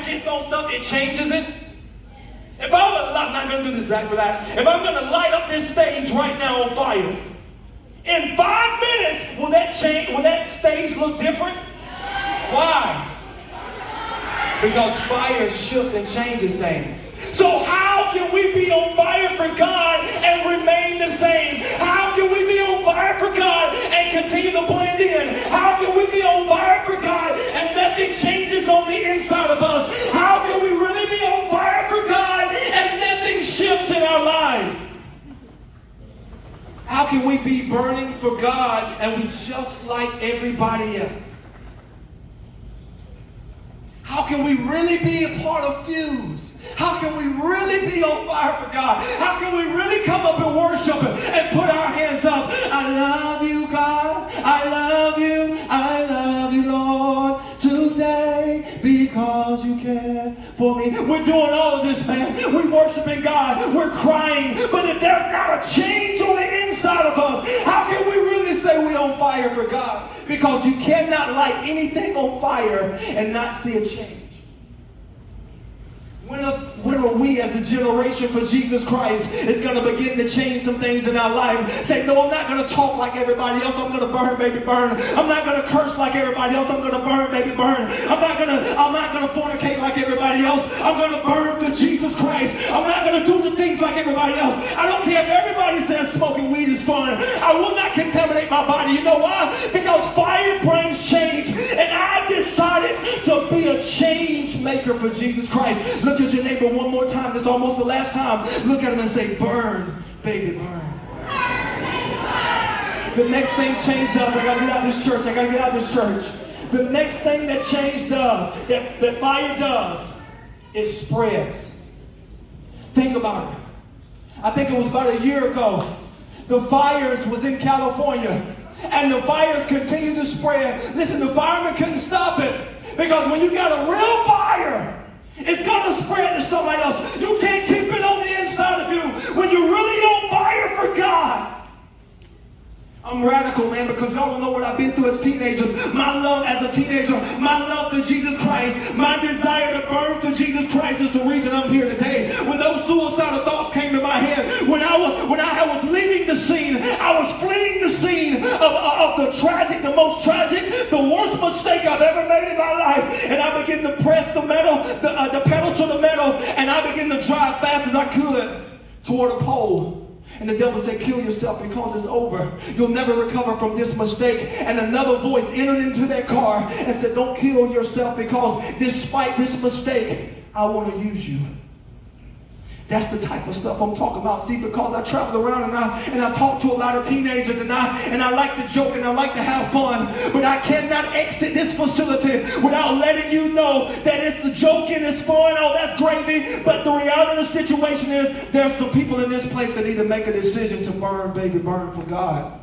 gets on stuff, it changes it. If I'm not going to do this, Zach, relax. If I'm going to light up this stage right now on fire, in 5 minutes, will that change? Will that stage look different? Why? Because fire shifts and changes things. So how can we be on fire for God and remain the same? How can we be on fire for God and continue to blend in? How can we be on fire for God and nothing changes on the inside of us? How can we really be on fire for God and nothing shifts in our lives? How can we be burning for God and we just like everybody else? How can we really be a part of Fuse? How can we really be on fire for God? How can we really come up and worship and put our hands up? I love you, God. I love you, Lord, today because you care for me. We're doing all of this, man. We're worshiping God. We're crying. But if there's not a change on the inside of us, how can we really say we're on fire for God? Because you cannot light anything on fire and not see a change. When are we as a generation for Jesus Christ is going to begin to change some things in our life? Say, no, I'm not going to talk like everybody else. I'm going to burn, baby, burn. I'm not going to curse like everybody else. I'm going to burn, baby, burn. I'm not going to fornicate like everybody else. I'm going to burn for Jesus Christ. I'm not going to do the things like everybody else. I don't care if everybody says smoking weed is fun. I will not contaminate my body. You know why? Because fire brings change. And I decided to be a change maker for Jesus Christ. Look at your neighbor one more time. This is almost the last time. Look at him and say, burn, baby, burn. The next thing change does, I gotta get out of this church. I gotta get out of this church. The next thing that change does, that fire does, it spreads. Think about it. I think it was about a year ago. The fires was in California. And the fires continue to spread. Listen, the firemen couldn't stop it. Because when you got a real fire, it's going to spread to somebody else. You can't keep it on the inside of you when you're really on fire for God. I'm radical, man, because y'all don't know what I've been through as teenagers. My love as a teenager, my love for Jesus Christ, my desire to burn for Jesus Christ is the reason I'm here today. When those suicidal thoughts came to my head, when I was leaving the scene, I was fleeing the scene of the tragic, the most tragic, the worst mistake I've ever made in my life. And I began to press the pedal to the metal, and I began to drive fast as I could toward a pole. And the devil said, kill yourself because it's over. You'll never recover from this mistake. And another voice entered into that car and said, don't kill yourself because despite this mistake, I want to use you. That's the type of stuff I'm talking about. See, because I travel around and I talk to a lot of teenagers and I like to joke and I like to have fun. But I cannot exit this facility without letting you know that it's the joking, it's fun, oh, that's gravy. But the reality of the situation is there's some people in this place that need to make a decision to burn, baby, burn for God.